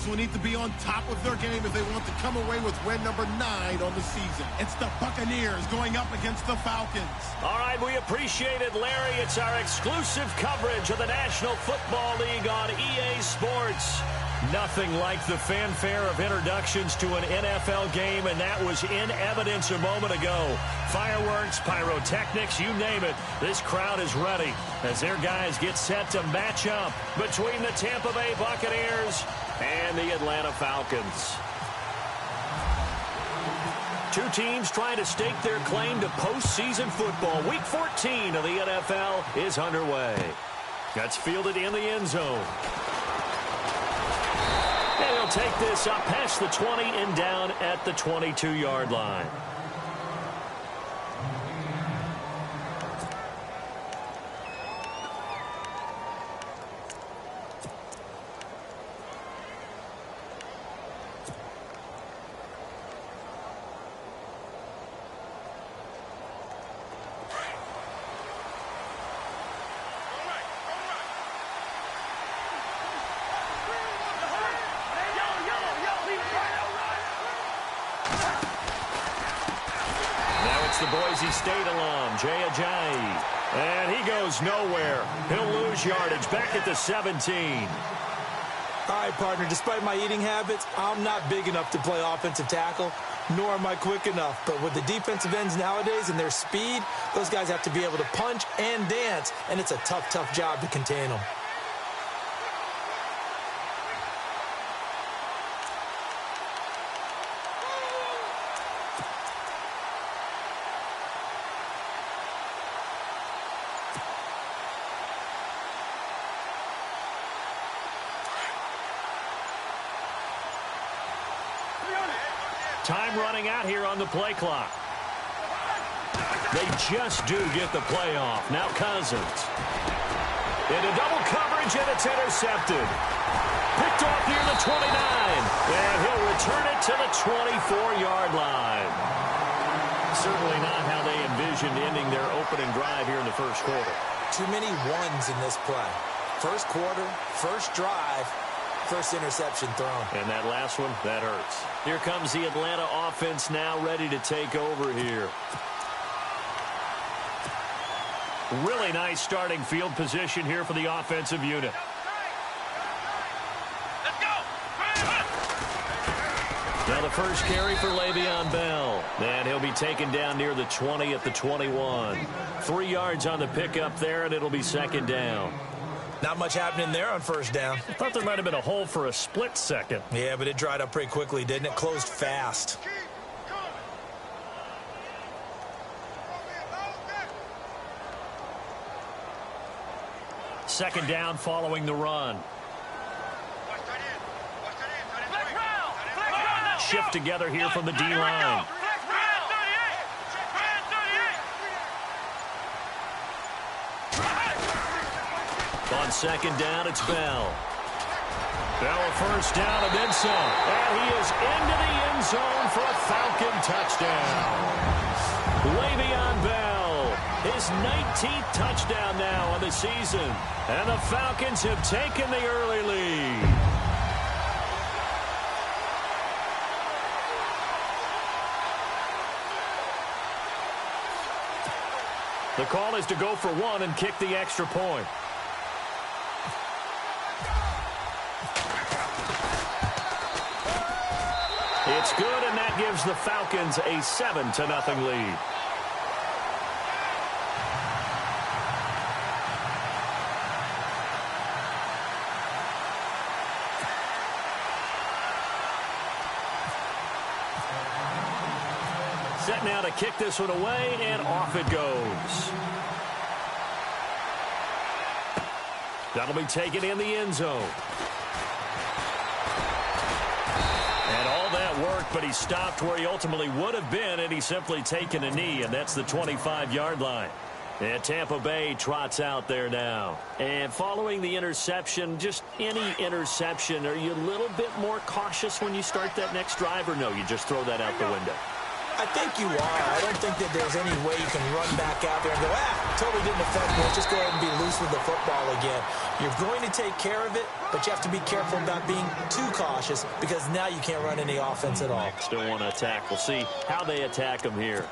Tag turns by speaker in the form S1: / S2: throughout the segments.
S1: will need to be on top of their game if they want to come away with win number 9 on the season. It's the Buccaneers going up against the Falcons.
S2: All right, we appreciate it, Larry. It's our exclusive coverage of the National Football League on EA Sports. Nothing like the fanfare of introductions to an NFL game, and that was in evidence a moment ago. Fireworks, pyrotechnics, you name it. This crowd is ready as their guys get set to match up between the Tampa Bay Buccaneers and the Atlanta Falcons. Two teams trying to stake their claim to postseason football. Week 14 of the NFL is underway. That's fielded in the end zone. And he'll take this up past the 20 and down at the 22-yard line. The Boise State alum, Jay Ajayi. And he goes nowhere. He'll lose yardage back at the 17.
S3: All right, partner, despite my eating habits, I'm not big enough to play offensive tackle, nor am I quick enough. But with the defensive ends nowadays and their speed, those guys have to be able to punch and dance, and it's a tough, tough job to contain them.
S2: Time running out here on the play clock. They just do get the play off. Now Cousins. Into double coverage, and it's intercepted. Picked off near the 29. And he'll return it to the 24-yard line. Certainly not how they envisioned ending their opening drive here in the first quarter.
S3: Too many ones in this play. First quarter, first drive, first interception thrown.
S2: And that last one, that hurts. Here comes the Atlanta offense now ready to take over here. Really nice starting field position here for the offensive unit.
S4: Let's go!
S2: Now the first carry for Le'Veon Bell. And he'll be taken down near the 20 at the 21. 3 yards on the pickup there, and it'll be second down.
S3: Not much happening there on first down.
S2: I thought there might have been a hole for a split second.
S3: Yeah, but it dried up pretty quickly, didn't it? Closed fast.
S2: Second down following the run. Shift together here from the D-line. On second down, it's Bell. Bell a first down and then some. And he is into the end zone for a Falcon touchdown. Le'Veon Bell, his 19th touchdown now on the season. And the Falcons have taken the early lead. The call is to go for one and kick the extra point. It's good, and that gives the Falcons a 7-0 lead. Set now to kick this one away, and off it goes. That'll be taken in the end zone. And all that work, but he stopped where he ultimately would have been, and he's simply taken a knee, and that's the 25-yard line. And Tampa Bay trots out there now. And following the interception, just any interception, are you a little bit more cautious when you start that next drive, or no, you just throw that out the window?
S3: I think you are. I don't think that there's any way you can run back out there and go, totally didn't affect me. Let's just go ahead and be loose with the football again. You're going to take care of it, but you have to be careful about being too cautious because now you can't run any offense at all.
S2: Still want to attack. We'll see how they attack him here.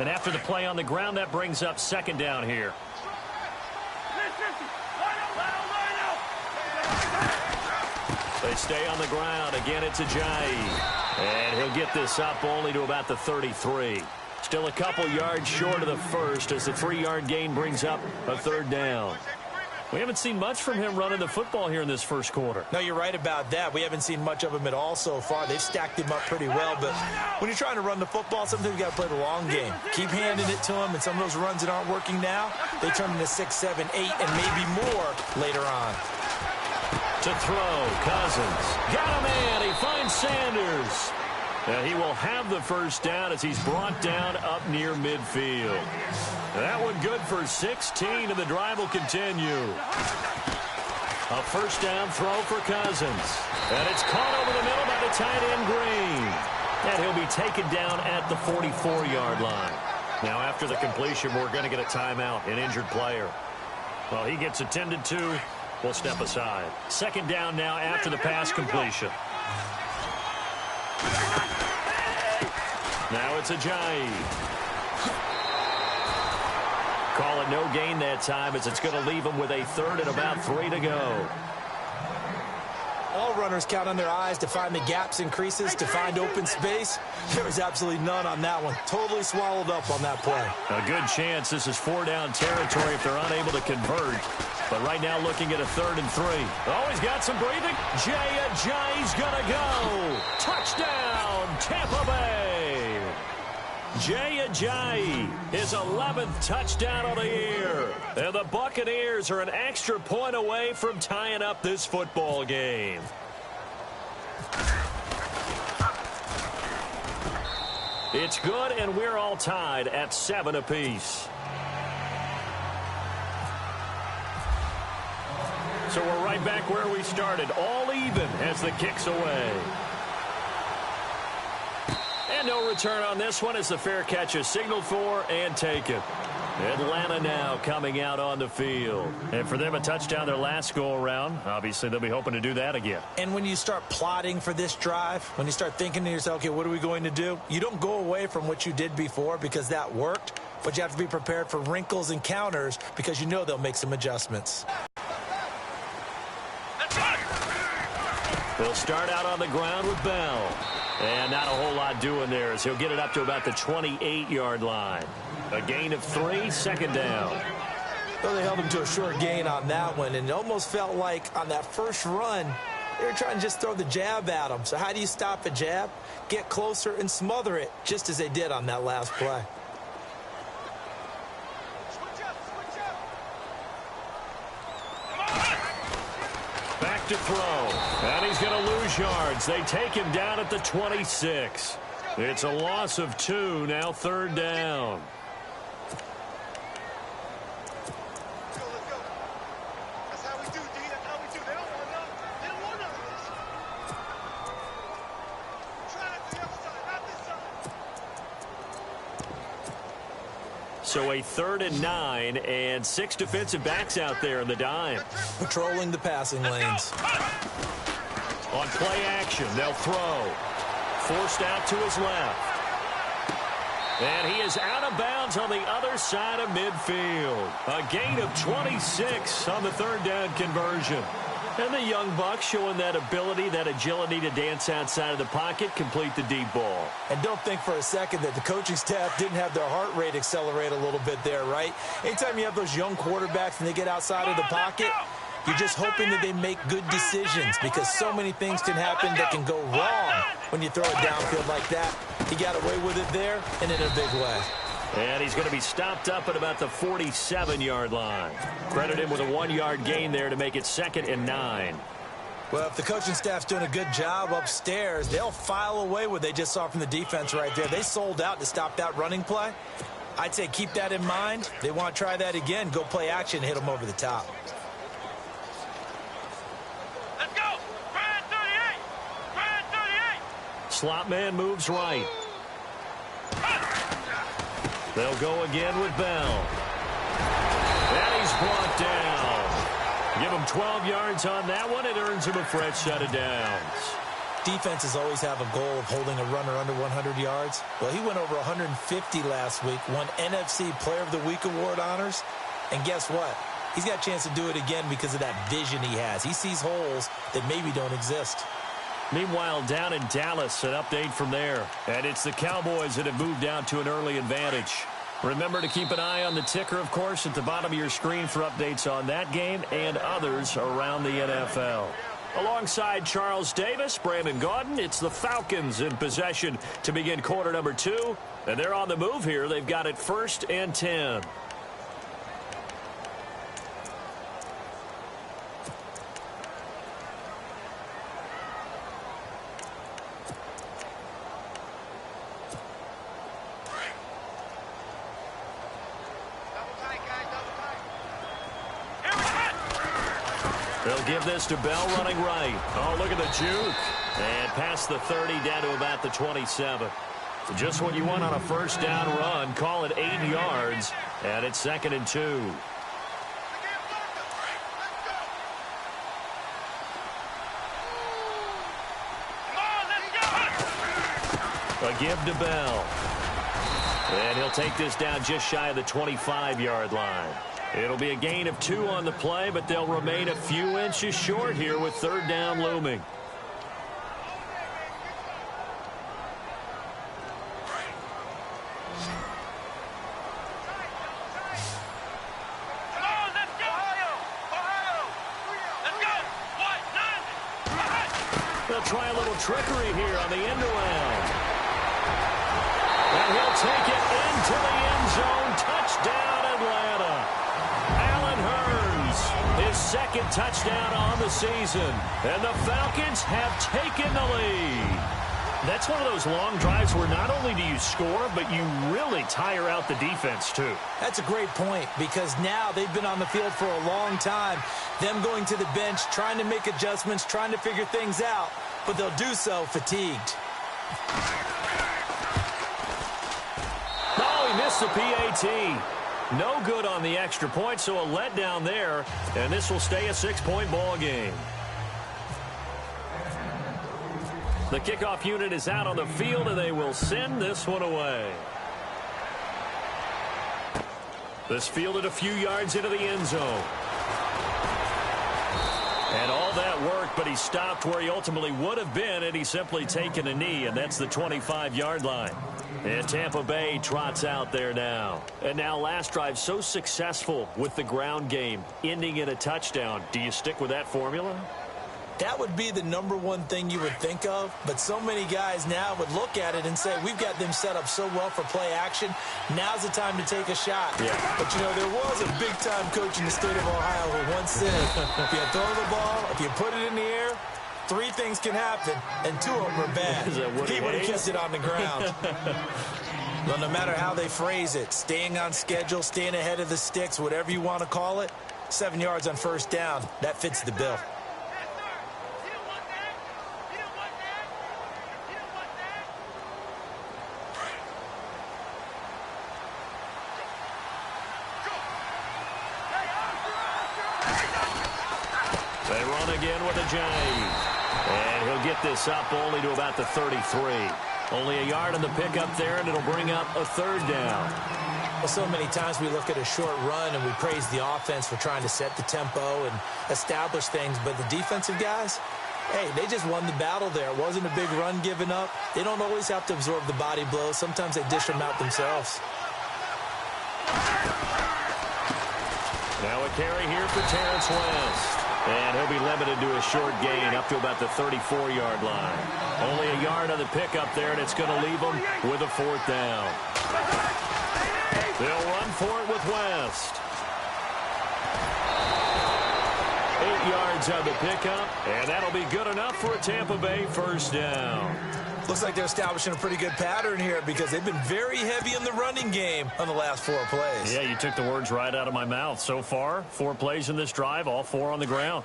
S2: And after the play on the ground, that brings up second down here. They stay on the ground. Again, it's Ajayi. And he'll get this up only to about the 33. Still a couple yards short of the first as the 3-yard gain brings up a third down. We haven't seen much from him running the football here in this first quarter.
S3: No, you're right about that. We haven't seen much of him at all so far. They've stacked him up pretty well, but when you're trying to run the football, sometimes you got to play the long game. Keep handing it to him, and some of those runs that aren't working now, they turn into 6, 7, 8, and maybe more later on.
S2: To throw, Cousins. Got a man. He finds Sanders. He will have the first down as he's brought down up near midfield. That one good for 16, and the drive will continue. A first down throw for Cousins. And it's caught over the middle by the tight end, Green. And he'll be taken down at the 44-yard line. Now, after the completion, we're going to get a timeout, an injured player. Well, he gets attended to. We'll step aside. Second down now after the pass completion. Now it's Ajayi. Call it no gain that time as it's going to leave him with a third and about 3 to go.
S3: All runners count on their eyes to find the gaps and creases, to find open space. There was absolutely none on that one. Totally swallowed up on that play.
S2: A good chance this is 4-down territory if they're unable to convert. But right now looking at a 3rd and 3. Oh, he's got some breathing. Ajayi's going to go. Touchdown, Tampa Bay. Ajayi, his 11th touchdown of the year. And the Buccaneers are an extra point away from tying up this football game. It's good, and we're all tied at 7 apiece. So we're right back where we started, all even as the kick's away. And no return on this one as the fair catch is signaled for and taken. Atlanta now coming out on the field. And for them, a touchdown their last go-around. Obviously, they'll be hoping to do that again.
S3: And when you start plotting for this drive, when you start thinking to yourself, okay, what are we going to do? You don't go away from what you did before because that worked, but you have to be prepared for wrinkles and counters because you know they'll make some adjustments.
S2: They'll start out on the ground with Bell. And not a whole lot doing there as he'll get it up to about the 28-yard line. A gain of 3, second down.
S3: Well, they held him to a short gain on that one, and it almost felt like on that first run, they were trying to just throw the jab at him. So how do you stop a jab? Get closer and smother it, just as they did on that last play.
S2: Back to throw. And he's going to lose yards. They take him down at the 26. It's a loss of 2, now 3rd down. So a 3rd and 9 and 6 defensive backs out there in the dime.
S3: Patrolling the passing lanes.
S2: On play action, they'll throw. Forced out to his left. And he is out of bounds on the other side of midfield. A gain of 26 on the 3rd down conversion. And the young buck showing that ability, that agility to dance outside of the pocket, complete the deep ball.
S3: And don't think for a second that the coaching staff didn't have their heart rate accelerate a little bit there, right? Anytime you have those young quarterbacks and they get outside of the pocket, you're just hoping that they make good decisions because so many things can happen that can go wrong when you throw it downfield like that. He got away with it there and in a big way.
S2: And he's going to be stopped up at about the 47-yard line. Credit him with a 1-yard gain there to make it 2nd and 9.
S3: Well, if the coaching staff's doing a good job upstairs, they'll file away what they just saw from the defense right there. They sold out to stop that running play. I'd say keep that in mind. They want to try that again. Go play action and hit them over the top.
S4: Let's go!
S2: slot man moves right. They'll go again with Bell. And he's brought down. Give him 12 yards on that one. It earns him a fresh set of downs.
S3: Defenses always have a goal of holding a runner under 100 yards. Well, he went over 150 last week, won NFC Player of the Week award honors. And guess what? He's got a chance to do it again because of that vision he has. He sees holes that maybe don't exist.
S2: Meanwhile, down in Dallas, an update from there. And it's the Cowboys that have moved out to an early advantage. Remember to keep an eye on the ticker, of course, at the bottom of your screen for updates on that game and others around the NFL. Alongside Charles Davis, Brandon Gaudin, it's the Falcons in possession to begin quarter number 2. And they're on the move here. They've got it 1st and 10. They'll give this to Bell running right. Oh, look at the juke. And past the 30 down to about the 27. Just what you want on a first down run. Call it 8 yards. And it's 2nd and 2. A give to Bell. And he'll take this down just shy of the 25-yard line. It'll be a gain of 2 on the play, but they'll remain a few inches short here with 3rd down looming. They'll try a little trickery here on the end around. And he'll take it into the end zone. Touchdown, Atlanta. Allen Hurns, his 2nd touchdown on the season. And the Falcons have taken the lead. That's one of those long drives where not only do you score, but you really tire out the defense, too.
S3: That's a great point because now they've been on the field for a long time. Them going to the bench, trying to make adjustments, trying to figure things out, but they'll do so fatigued.
S2: Oh, he missed the PAT. No good on the extra point, so a letdown there, and this will stay a 6-point ball game. The kickoff unit is out on the field, and they will send this one away. This fielded a few yards into the end zone. And all that worked, but he stopped where he ultimately would have been had he simply taken a knee, and that's the 25-yard line. And Tampa Bay trots out there now. And now last drive so successful with the ground game, ending in a touchdown. Do you stick with that formula?
S3: That would be the #1 thing you would think of, but so many guys now would look at it and say, we've got them set up so well for play action, now's the time to take a shot.
S2: Yeah.
S3: But, you know, there was a big-time coach in the state of Ohio who once said, if you throw the ball, if you put it in the air, 3 things can happen, and 2 of them are bad. He would have kissed it on the ground. Well, no matter how they phrase it, staying on schedule, staying ahead of the sticks, whatever you want to call it, 7 yards on first down, that fits the bill.
S2: They run again with a J. And he'll get this up only to about the 33. Only a yard on the pickup there, and it'll bring up a 3rd down.
S3: Well, so many times we look at a short run and we praise the offense for trying to set the tempo and establish things, but the defensive guys, hey, they just won the battle there. It wasn't a big run given up. They don't always have to absorb the body blows. Sometimes they dish them out themselves.
S2: Now a carry here for Terrence West. And he'll be limited to a short gain up to about the 34-yard line. Only a yard on the pickup there, and it's going to leave him with a 4th down. They'll run for it with West. 8 yards on the pickup, and that'll be good enough for a Tampa Bay 1st down.
S3: Looks like they're establishing a pretty good pattern here because they've been very heavy in the running game on the last 4 plays.
S2: Yeah, you took the words right out of my mouth. So far, 4 plays in this drive, all 4 on the ground.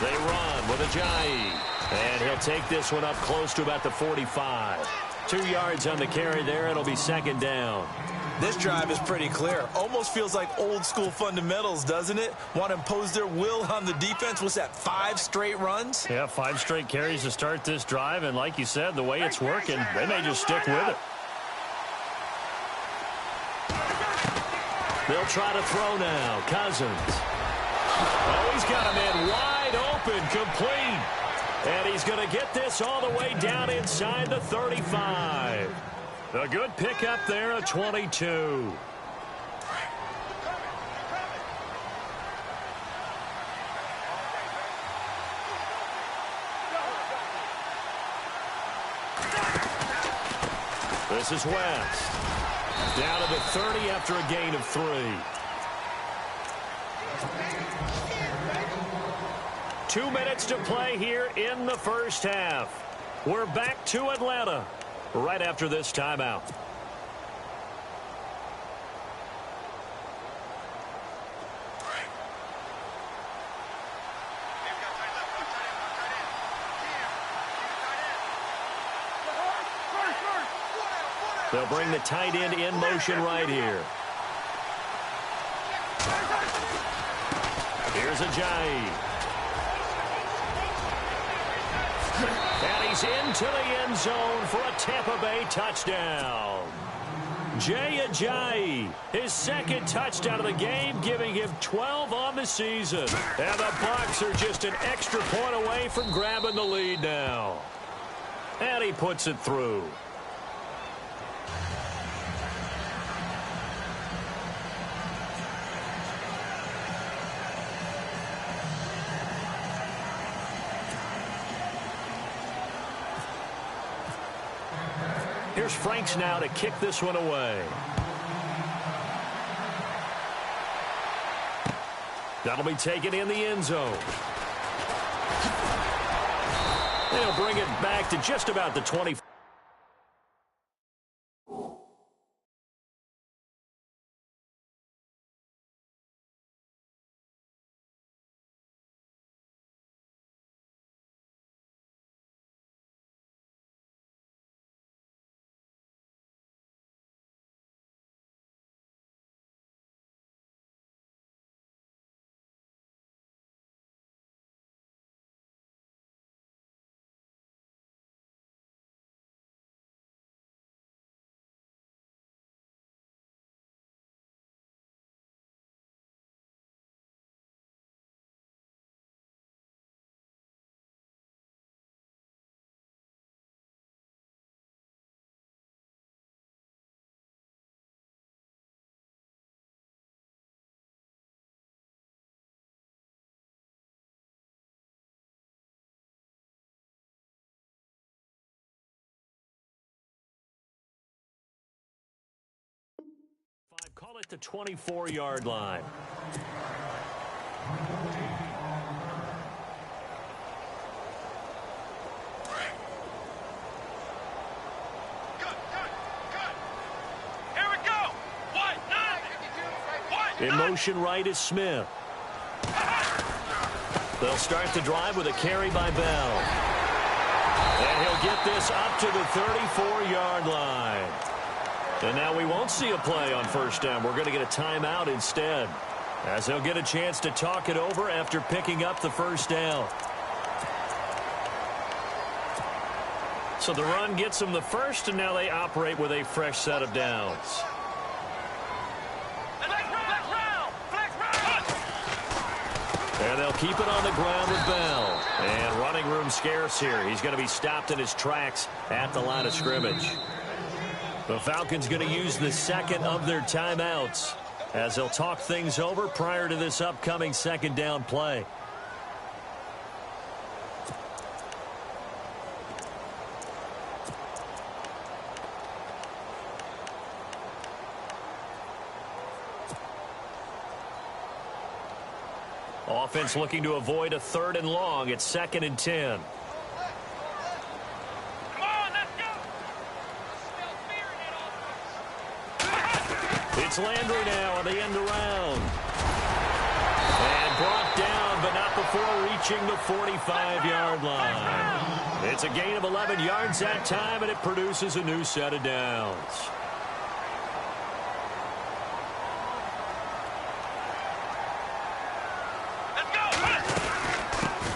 S2: They run with Ajayi. And he'll take this one up close to about the 45. 2 yards on the carry there. It'll be second down.
S3: This drive is pretty clear. Almost feels like old school fundamentals, doesn't it? Want to impose their will on the defense. What's that, 5 straight runs?
S2: Yeah, 5 straight carries to start this drive. And like you said, the way it's working, they may just stick with it. They'll try to throw now. Cousins. Oh, he's got him in wide open, complete. And he's going to get this all the way down inside the 35. A good pickup there at 22. This is West. Down to the 30 after a gain of 3. 2 minutes to play here in the first half. We're back to Atlanta right after this timeout. They'll bring the tight end in motion right here. Here's Ajayi. And he's into the end zone for a Tampa Bay touchdown. Jay Ajayi, his second touchdown of the game, giving him 12 on the season. And the Bucs are just an extra point away from grabbing the lead now. And he puts it through. Here's Franks now to kick this one away. That'll be taken in the end zone. They'll bring it back to just about the 20. Call it the 24-yard line.
S4: Here we go.
S2: In motion right is Smith. They'll start the drive with a carry by Bell. And he'll get this up to the 34-yard line. And now we won't see a play on first down. We're going to get a timeout instead, as they'll get a chance to talk it over after picking up the first down. So the run gets them the first, and now they operate with a fresh set of downs. And they'll keep it on the ground with Bell. And running room scarce here. He's going to be stopped in his tracks at the line of scrimmage. The Falcons going to use the second of their timeouts as they'll talk things over prior to this upcoming second down play. Offense looking to avoid a 3rd and long. It's 2nd and 10. It's Landry now on the end around. And brought down, but not before before reaching the 45-yard line. It's a gain of 11 yards that time, and it produces a new set of downs.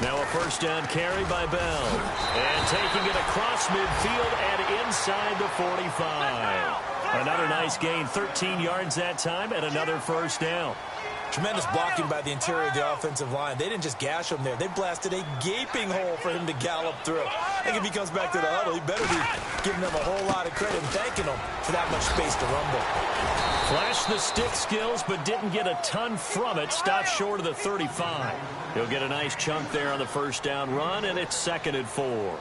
S2: Now a first down carry by Bell. And taking it across midfield and inside the 45. Another nice gain, 13 yards that time, and another first down.
S3: Tremendous blocking by the interior of the offensive line. They didn't just gash him there. They blasted a gaping hole for him to gallop through. I think if he comes back to the huddle, he better be giving them a whole lot of credit and thanking them for that much space to rumble.
S2: Flashed the stick skills, but didn't get a ton from it. Stopped short of the 35. He'll get a nice chunk there on the first down run, and it's 2nd and 4.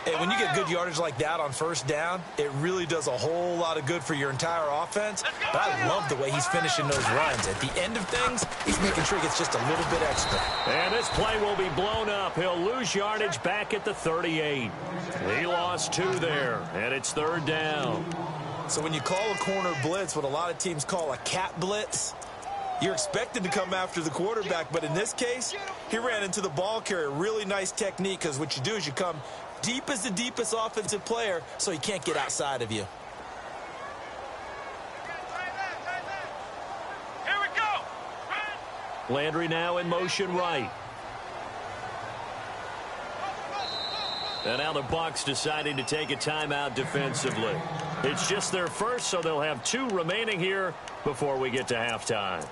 S3: Hey, when you get good yardage like that on first down, it really does a whole lot of good for your entire offense. But I love the way he's finishing those runs. At the end of things, he's making sure he gets just a little bit extra.
S2: And this play will be blown up. He'll lose yardage back at the 38. He lost 2 there, and it's 3rd down.
S3: So when you call a corner blitz, what a lot of teams call a cat blitz, you're expected to come after the quarterback. But in this case, he ran into the ball carrier. Really nice technique, because what you do is you come deep as the deepest offensive player, so he can't get outside of you.
S4: Here we go.
S2: Landry now in motion right. And now the Bucs deciding to take a timeout defensively. It's just their first, so they'll have 2 remaining here before we get to halftime.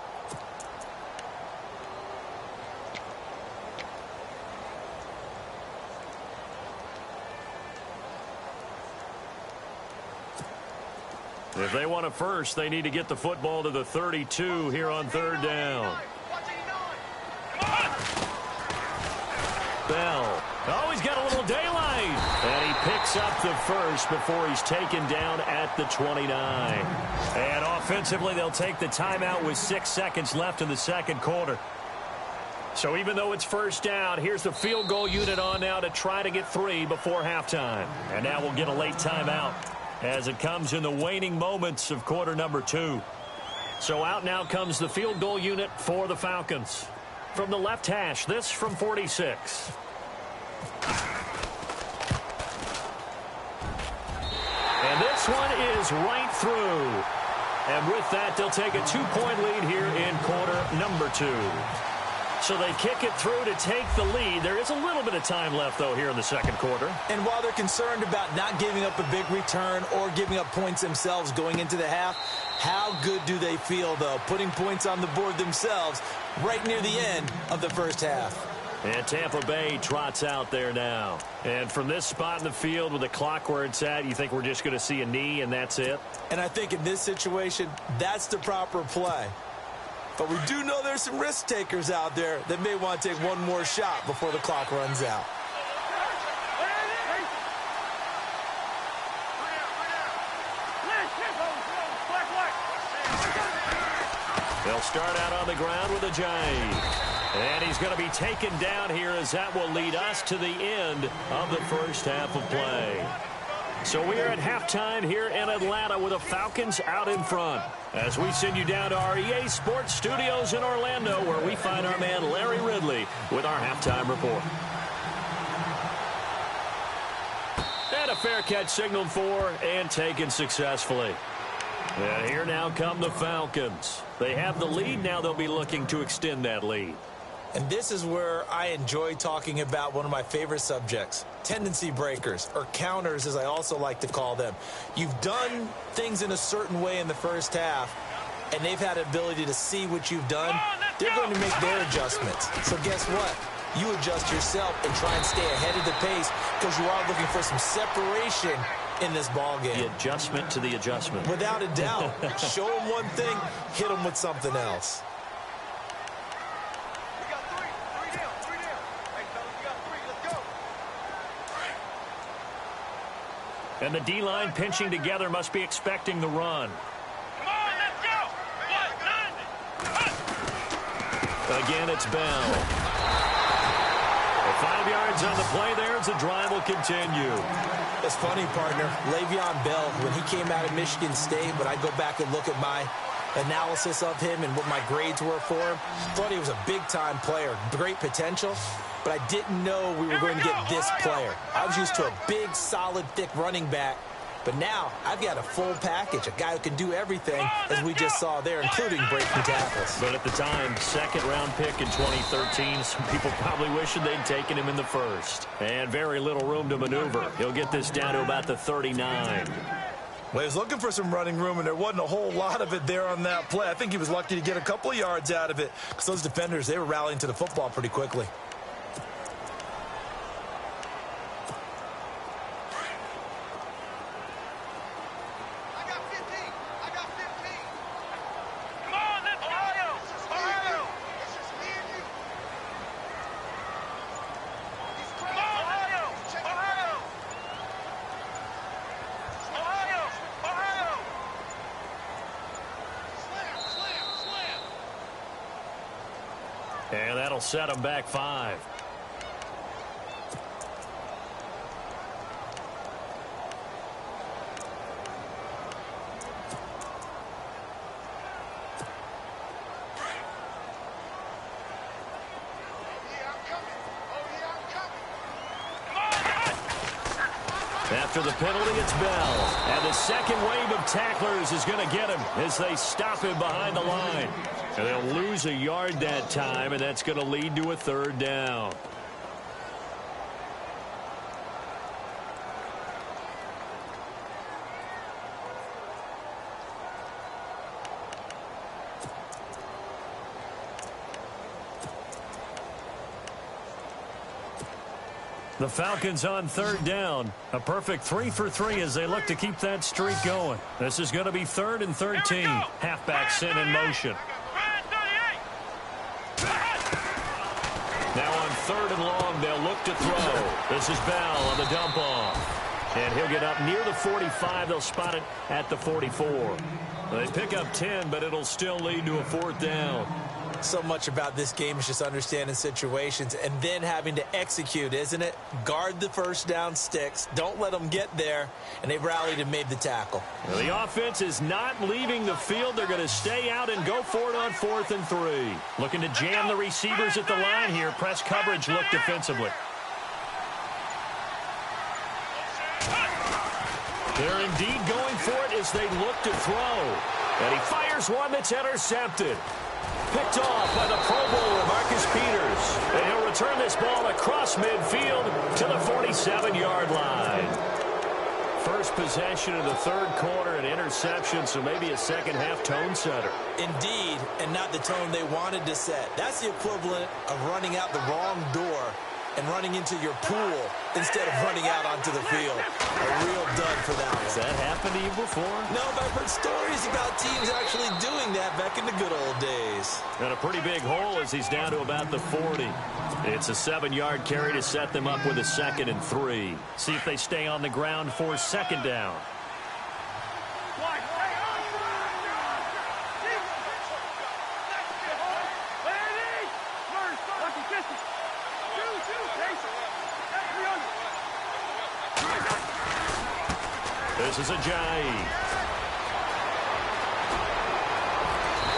S2: If they want a first, they need to get the football to the 32 here on 3rd down. Bell. Oh, he's got a little daylight. And he picks up the first before he's taken down at the 29. And offensively, they'll take the timeout with 6 seconds left in the second quarter. So even though it's first down, here's the field goal unit on now to try to get 3 before halftime. And now we'll get a late timeout as it comes in the waning moments of quarter number 2. So out now comes the field goal unit for the Falcons. From the left hash, this from 46. And this one is right through. And with that, they'll take a 2-point lead here in quarter number 2. So they kick it through to take the lead. There is a little bit of time left, though, here in the second quarter.
S3: And while they're concerned about not giving up a big return or giving up points themselves going into the half, how good do they feel, though, putting points on the board themselves right near the end of the first half?
S2: And Tampa Bay trots out there now. And from this spot in the field with the clock where it's at, you think we're just going to see a knee and that's it?
S3: And I think in this situation, that's the proper play. But we do know there's some risk takers out there that may want to take one more shot before the clock runs out.
S2: They'll start out on the ground with a jive. And he's going to be taken down here as that will lead us to the end of the first half of play. So we are at halftime here in Atlanta with the Falcons out in front. As we send you down to our EA Sports Studios in Orlando, where we find our man Larry Ridley with our halftime report. And a fair catch signaled for and taken successfully. And here now come the Falcons. They have the lead. Now they'll be looking to extend that lead.
S3: And this is where I enjoy talking about one of my favorite subjects, tendency breakers, or counters as I also like to call them. You've done things in a certain way in the first half, and they've had an ability to see what you've done. They're going to make their adjustments. So guess what? You adjust yourself and try and stay ahead of the pace because you are looking for some separation in this ball game.
S2: The adjustment to the adjustment.
S3: Without a doubt. Show them one thing, hit them with something else.
S2: And the D-line pinching together must be expecting the run.
S4: Come on, let's go!
S2: Again, it's Bell. 5 yards on the play there as the drive will continue.
S3: It's funny, partner. Le'Veon Bell, when he came out of Michigan State, when I go back and look at my analysis of him and what my grades were for him. Thought he was a big-time player, great potential, but I didn't know we were going to get this player. I was used to a big, solid, thick running back, but now I've got a full package, a guy who can do everything, as we just saw there, including breaking tackles.
S2: But at the time, second-round pick in 2013, some people probably wishing they'd taken him in the first. And very little room to maneuver. He'll get this down to about the 39.
S3: Well, he was looking for some running room, and there wasn't a whole lot of it there on that play. I think he was lucky to get a couple of yards out of it, because those defenders, they were rallying to the football pretty quickly.
S2: And that'll set him back 5. After the penalty, it's Bell. And the second wave of tacklers is going to get him as they stop him behind the line. And they'll lose a yard that time, and that's going to lead to a third down. The Falcons on third down. A perfect 3 for 3 as they look to keep that streak going. This is going to be 3rd and 13. Halfback sent in motion. Now on 3rd and long, they'll look to throw. This is Bell on the dump off. And he'll get up near the 45. They'll spot it at the 44. They pick up 10, but it'll still lead to a 4th down.
S3: So much about this game is just understanding situations and then having to execute, isn't it? Guard the first down sticks. Don't let them get there. And they rallied and made the tackle.
S2: Well, the offense is not leaving the field. They're going to stay out and go for it on 4th and 3. Looking to jam the receivers at the line here. Press coverage look defensively. They're indeed going for it as they look to throw. And he fires one that's intercepted. Picked off by the Pro Bowler, Marcus Peters. And he'll return this ball across midfield to the 47-yard line. First possession of the 3rd quarter, an interception, so maybe a second-half tone setter.
S3: Indeed, and not the tone they wanted to set. That's the equivalent of running out the wrong door and running into your pool instead of running out onto the field. A real dud for that one.
S2: Has that happened to you before?
S3: No, but I've heard stories about teams actually doing that back in the good old days.
S2: And a pretty big hole as he's down to about the 40. It's a 7-yard carry to set them up with a 2nd and 3. See if they stay on the ground for 2nd down. This is Ajayi.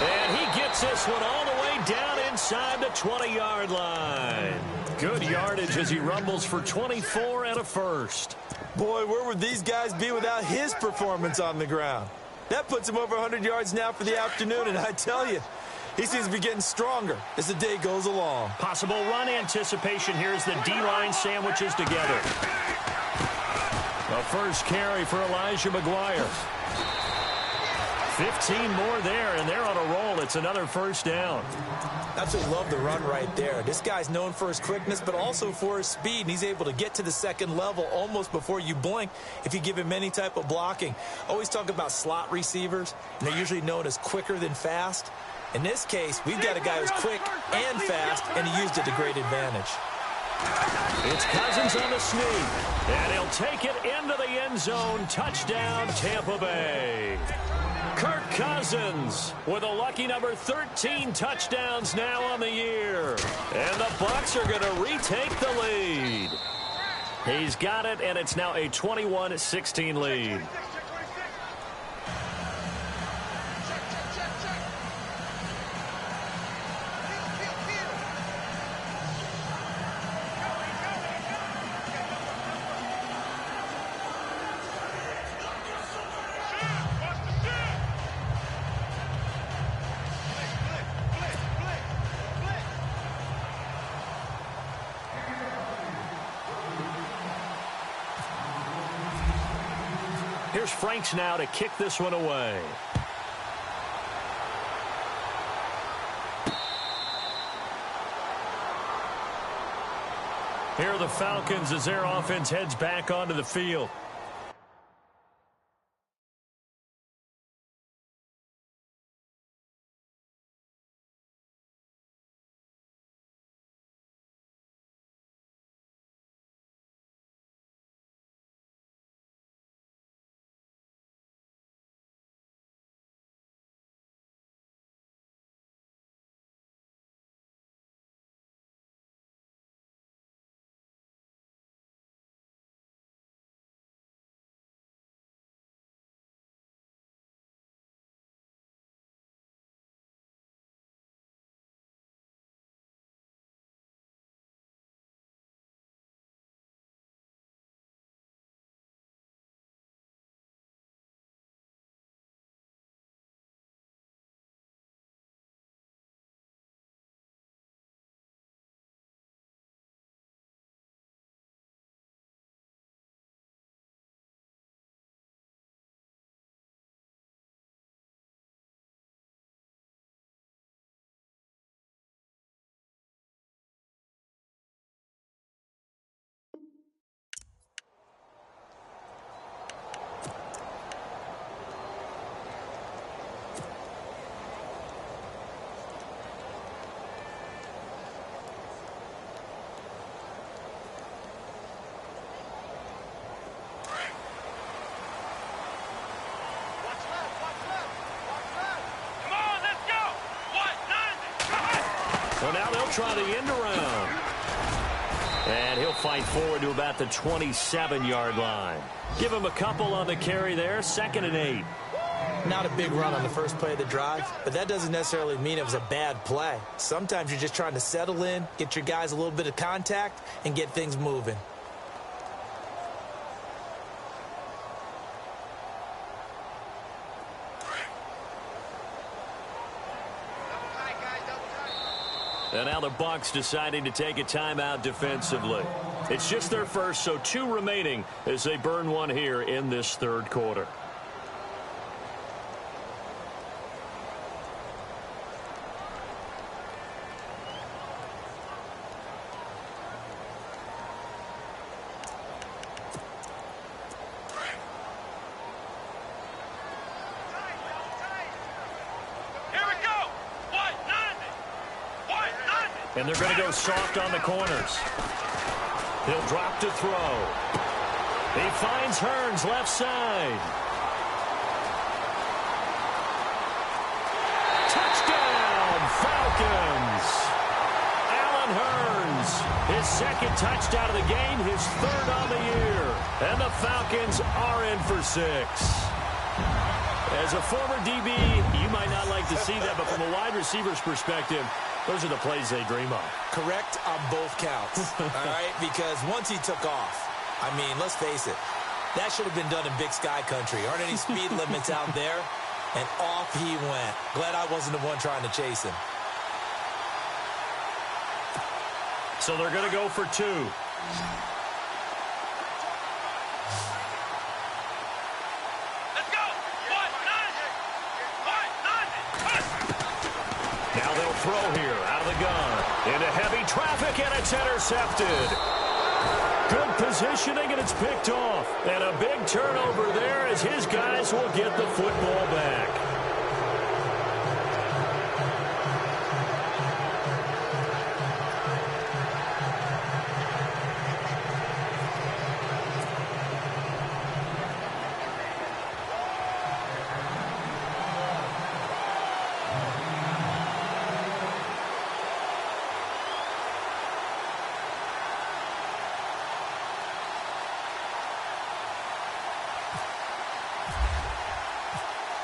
S2: And he gets this one all the way down inside the 20-yard line. Good yardage as he rumbles for 24 and a first.
S3: Boy, where would these guys be without his performance on the ground? That puts him over 100 yards now for the afternoon, and I tell you, he seems to be getting stronger as the day goes along.
S2: Possible run anticipation here as the D-line sandwiches together. The first carry for Elijah McGuire. 15 more there, and they're on a roll. It's another first down.
S3: Absolutely love the run right there. This guy's known for his quickness, but also for his speed, and he's able to get to the 2nd level almost before you blink if you give him any type of blocking. Always talk about slot receivers, and they're usually known as quicker than fast. In this case, we've got a guy who's quick and fast, and he used it to great advantage.
S2: It's Cousins on the sneak, and he'll take it into the end zone. Touchdown, Tampa Bay. Kirk Cousins with a lucky number 13 touchdowns now on the year. And the Bucs are going to retake the lead. He's got it, and it's now a 21-16 lead. Here's Franks now to kick this one away. Here are the Falcons as their offense heads back onto the field. So now they'll try the end around. And he'll fight forward to about the 27-yard line. Give him a couple on the carry there. 2nd and 8.
S3: Not a big run on the first play of the drive, but that doesn't necessarily mean it was a bad play. Sometimes you're just trying to settle in, get your guys a little bit of contact, and get things moving.
S2: And now the Bucs deciding to take a timeout defensively. It's just their first, so 2 remaining as they burn one here in this 3rd quarter. And they're going to go soft on the corners. He'll drop to throw. He finds Hearns left side. Touchdown, Falcons. Allen Hearns, his 2nd touchdown of the game, his 3rd on the year. And the Falcons are in for 6. As a former DB, you might not like to see that, but from a wide receiver's perspective, those are the plays they dream of.
S3: Correct on both counts, all right? Because once he took off, I mean, let's face it, that should have been done in Big Sky Country. Aren't any speed limits out there? And off he went. Glad I wasn't the one trying to chase him.
S2: So they're going to go for 2. Now they'll throw here out of the gun. Into heavy traffic, and it's intercepted. Good positioning, and it's picked off. And a big turnover there as his guys will get the football back.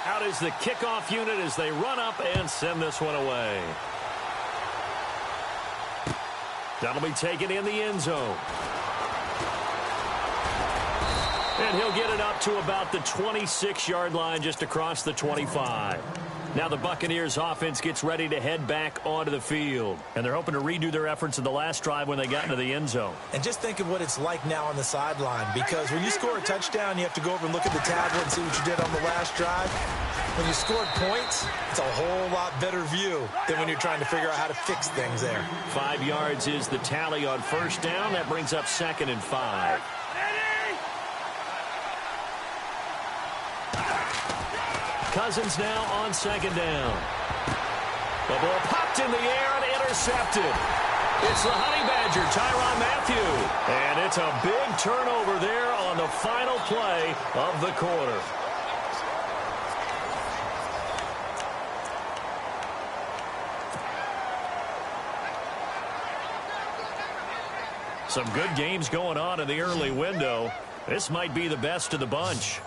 S2: Out is the kickoff unit as they run up and send this one away. That'll be taken in the end zone. And he'll get it up to about the 26-yard line, just across the 25. Now the Buccaneers offense gets ready to head back onto the field. And they're hoping to redo their efforts in the last drive when they got into the end zone.
S3: And just think of what it's like now on the sideline, because when you score a touchdown, you have to go over and look at the tablet and see what you did on the last drive. When you scored points, it's a whole lot better view than when you're trying to figure out how to fix things there.
S2: 5 yards is the tally on first down. That brings up 2nd and 5. Cousins now on 2nd down. The ball popped in the air and intercepted. It's the Honey Badger, Tyrann Mathieu. And it's a big turnover there on the final play of the quarter. Some good games going on in the early window. This might be the best of the bunch.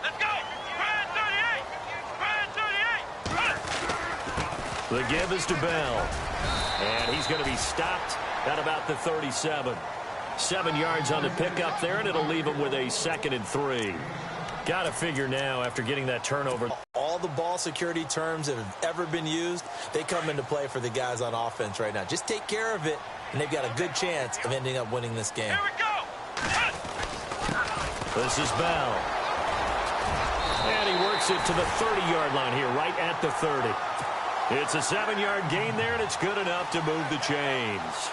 S4: Let's go! Spread 38! Spread 38!
S2: The give is to Bell. And he's going to be stopped at about the 37. 7 yards on the pickup there, and it'll leave him with a 2nd and 3. Got to figure now after getting that turnover.
S3: All the ball security terms that have ever been used, they come into play for the guys on offense right now. Just take care of it, and they've got a good chance of ending up winning this game.
S4: Here we go!
S2: This is Bell. And he works it to the 30-yard line here, right at the 30. It's a 7-yard gain there, and it's good enough to move the chains.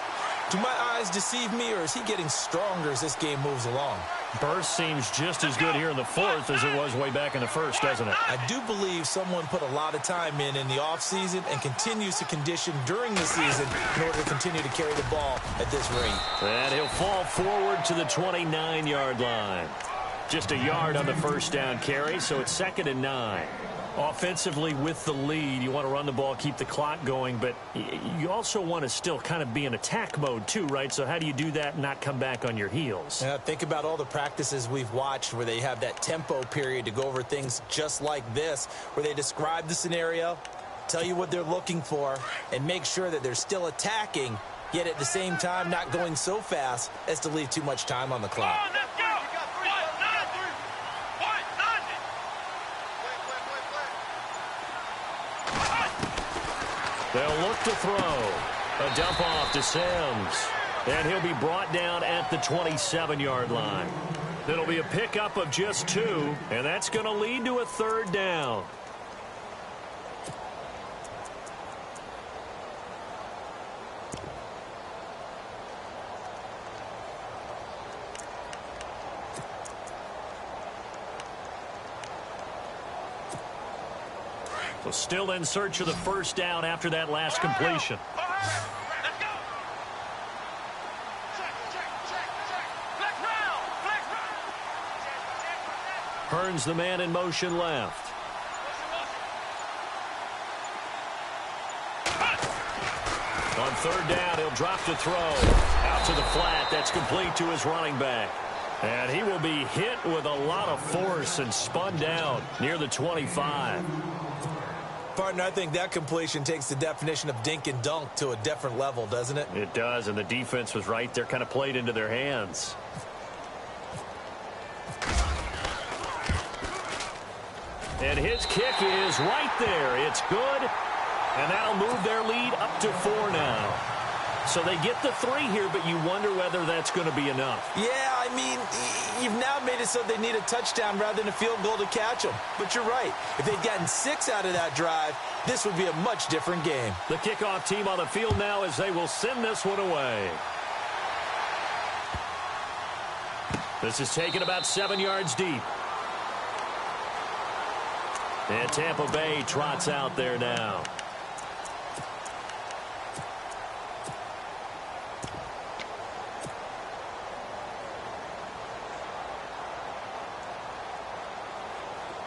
S3: Do my eyes deceive me, or is he getting stronger as this game moves along?
S2: Burst seems just as good here in the 4th as it was way back in the 1st, doesn't it?
S3: I do believe someone put a lot of time in the offseason and continues to condition during the season in order to continue to carry the ball at this rate.
S2: And he'll fall forward to the 29-yard line. Just a yard on the first down carry, so it's 2nd and 9. Offensively with the lead, you want to run the ball, keep the clock going, but you also want to still kind of be in attack mode too, right? So how do you do that and not come back on your heels?
S3: Yeah, think about all the practices we've watched where they have that tempo period to go over things just like this, where they describe the scenario, tell you what they're looking for, and make sure that they're still attacking, yet at the same time not going so fast as to leave too much time on the clock.
S4: Come on, let's go!
S2: They'll look to throw. A dump off to Sims. And he'll be brought down at the 27-yard line. It'll be a pickup of just 2, and that's going to lead to a 3rd down. So still in search of the first down after that last completion.
S4: Let's go! Flex round! Flex round!
S2: Hearns the man in motion left. On 3rd down, he'll drop to throw. Out to the flat. That's complete to his running back. And he will be hit with a lot of force and spun down near the 25.
S3: Partner, I think that completion takes the definition of dink and dunk to a different level, doesn't it?
S2: It does, and the defense was right there, kind of played into their hands. And his kick is right there. It's good, and that'll move their lead up to 4 now. So they get the 3 here, but you wonder whether that's going to be enough.
S3: Yeah, I mean, you've now made it so they need a touchdown rather than a field goal to catch them. But you're right. If they'd gotten 6 out of that drive, this would be a much different game.
S2: The kickoff team on the field now as they will send this one away. This is taken about 7 yards deep. And Tampa Bay trots out there now.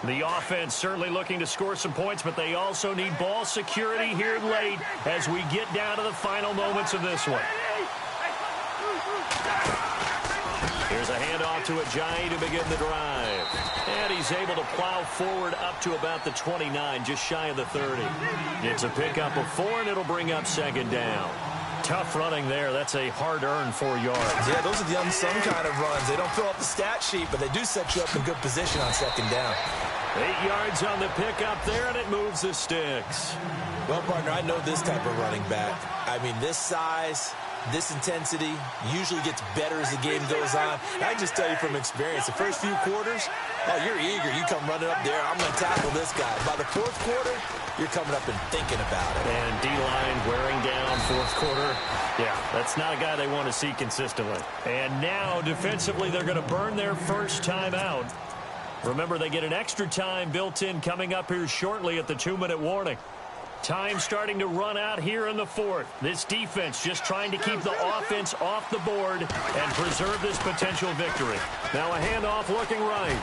S2: The offense certainly looking to score some points, but they also need ball security here late as we get down to the final moments of this one. Here's a handoff to Ajayi to begin the drive. And he's able to plow forward up to about the 29, just shy of the 30. It's a pickup of 4, and it'll bring up 2nd down. Tough running there. That's a hard-earned 4 yards.
S3: Yeah, those are the unsung kind of runs. They don't fill up the stat sheet, but they do set you up in good position on second down.
S2: 8 yards on the pickup there, and it moves the sticks.
S3: Well, partner, I know this type of running back. I mean, this size, this intensity usually gets better as the game goes on. And I just tell you from experience, the first few quarters, oh, you're eager. You come running up there, I'm going to tackle this guy. By the fourth quarter, you're coming up and thinking about it.
S2: And D-line wearing down fourth quarter. Yeah, that's not a guy they want to see consistently. And now, defensively, they're going to burn their first time out. Remember, they get an extra time built in coming up here shortly at the 2-minute warning. Time starting to run out here in the fourth. This defense just trying to keep the offense off the board and preserve this potential victory. Now a handoff looking right.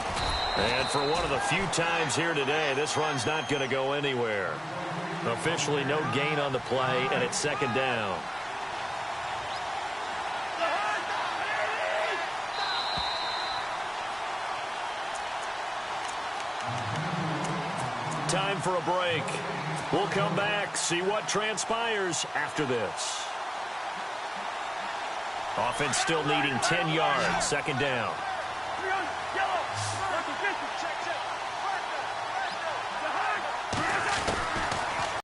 S2: And for one of the few times here today, this run's not going to go anywhere. Officially no gain on the play, and it's second down. Time for a break. We'll come back, see what transpires after this. Offense still needing 10 yards, second down.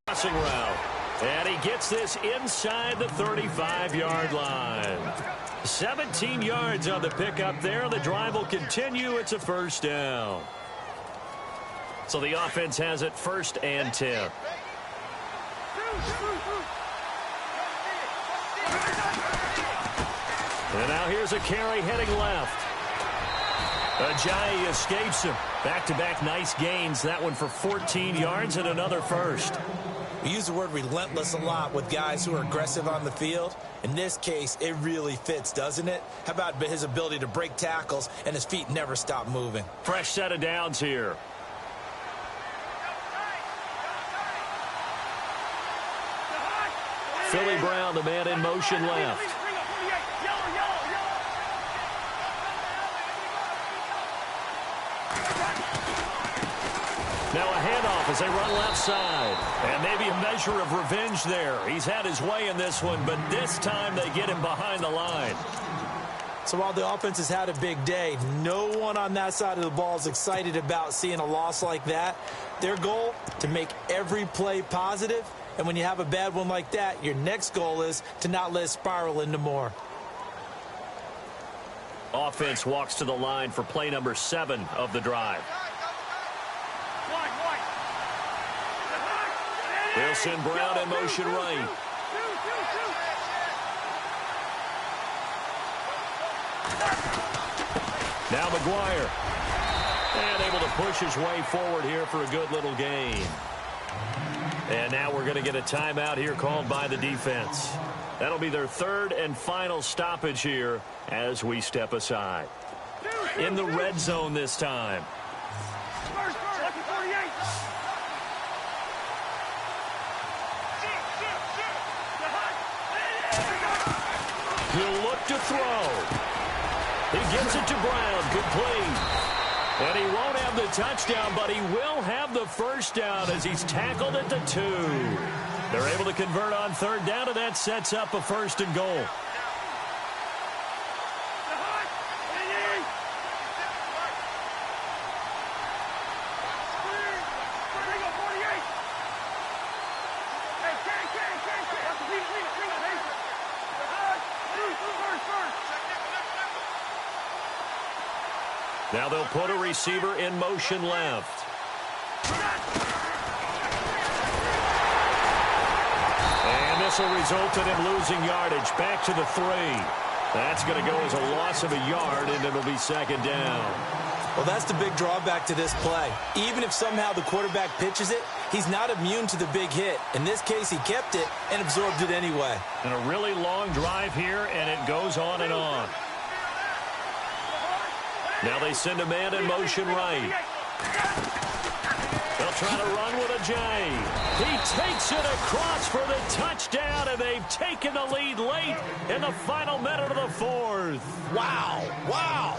S2: Crossing route. And he gets this inside the 35-yard line. 17 yards on the pickup there. The drive will continue. It's a first down. So the offense has it first and 10. And now here's a carry heading left. Ajayi escapes him. Back-to-back nice gains. That one for 14 yards and another first.
S3: We use the word relentless a lot with guys who are aggressive on the field. In this case, it really fits, doesn't it? How about his ability to break tackles and his feet never stop moving?
S2: Fresh set of downs here. Philly Brown, the man in motion left. Now a handoff as they run left side. And maybe a measure of revenge there. He's had his way in this one, but this time they get him behind the line.
S3: So while the offense has had a big day, no one on that side of the ball is excited about seeing a loss like that. Their goal, to make every play positive. And when you have a bad one like that, your next goal is to not let it spiral into more.
S2: Offense walks to the line for play number 7 of the drive. Wilson Brown in motion right. Now McGuire. And able to push his way forward here for a good little gain. And now we're going to get a timeout here called by the defense. That'll be their third and final stoppage here as we step aside. In the red zone this time. He'll look to throw. He gets it to Brown, complete. And he won't have the touchdown, but he will have the first down as he's tackled at the 2. They're able to convert on third down, and that sets up a first and goal. Now they'll put a receiver in motion left. And this will result in him losing yardage. Back to the 3. That's going to go as a loss of a yard, and it'll be second down.
S3: Well, that's the big drawback to this play. Even if somehow the quarterback pitches it, he's not immune to the big hit. In this case, he kept it and absorbed it anyway.
S2: And a really long drive here, and it goes on and on. Now they send a man in motion right. They'll try to run with Ajayi. He takes it across for the touchdown, and they've taken the lead late in the final minute of the 4th.
S3: Wow. Wow.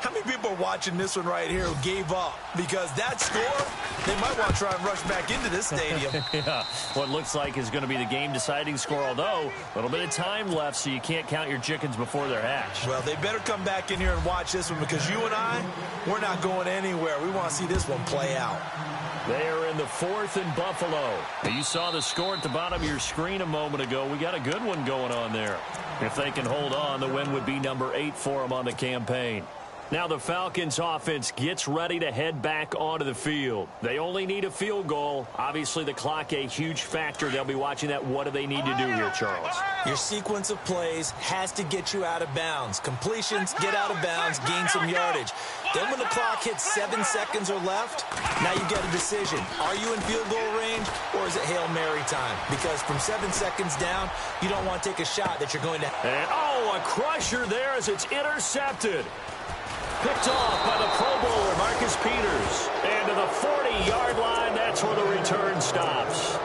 S3: How many many people are watching this one right here who gave up? Because that score, they might want to try and rush back into this stadium.
S2: Yeah, what looks like is going to be the game-deciding score, although a little bit of time left, so you can't count your chickens before they're hatched.
S3: Well, they better come back in here and watch this one, because you and I, we're not going anywhere. We want to see this one play out.
S2: They are in the 4th in Buffalo. You saw the score at the bottom of your screen a moment ago. We got a good one going on there. If they can hold on, the win would be number 8 for them on the campaign. Now the Falcons offense gets ready to head back onto the field. They only need a field goal. Obviously the clock a huge factor. They'll be watching that. What do they need to do here, Charles?
S3: Your sequence of plays has to get you out of bounds. Completions, get out of bounds, gain some yardage. Then when the clock hits 7 seconds or left, now you get a decision. Are you in field goal range, or is it Hail Mary time? Because from 7 seconds down, you don't want to take a shot that you're going to...
S2: And, a crusher there as it's intercepted. Picked off by the Pro Bowler, Marcus Peters. And to the 40-yard line, that's where the return stops.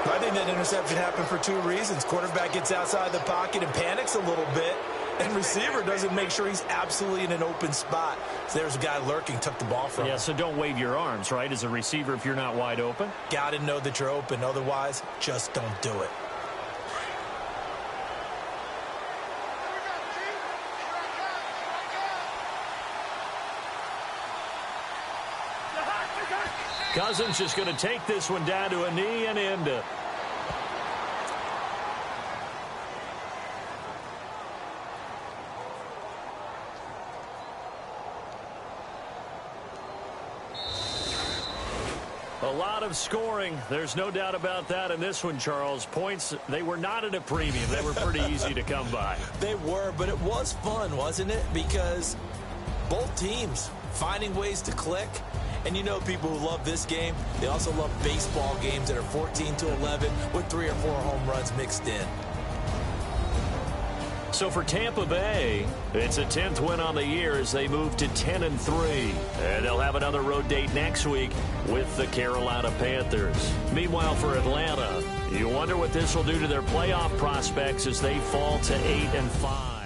S3: I think that interception happened for 2 reasons. Quarterback gets outside the pocket and panics a little bit, and receiver doesn't make sure he's absolutely in an open spot. So there's a guy lurking, took the ball from him.
S2: Yeah, so don't wave your arms, right, as a receiver if you're not wide open.
S3: Got to know that you're open. Otherwise, just don't do it.
S2: Cousins just going to take this one down to a knee and end it. A lot of scoring. There's no doubt about that in this one, Charles. Points, they were not at a premium. They were pretty easy to come by.
S3: They were, but it was fun, wasn't it? Because both teams finding ways to click. And you know people who love this game, they also love baseball games that are 14-11 with 3 or 4 home runs mixed in.
S2: So for Tampa Bay, it's a 10th win on the year as they move to 10-3. And they'll have another road date next week with the Carolina Panthers. Meanwhile, for Atlanta, you wonder what this will do to their playoff prospects as they fall to 8-5.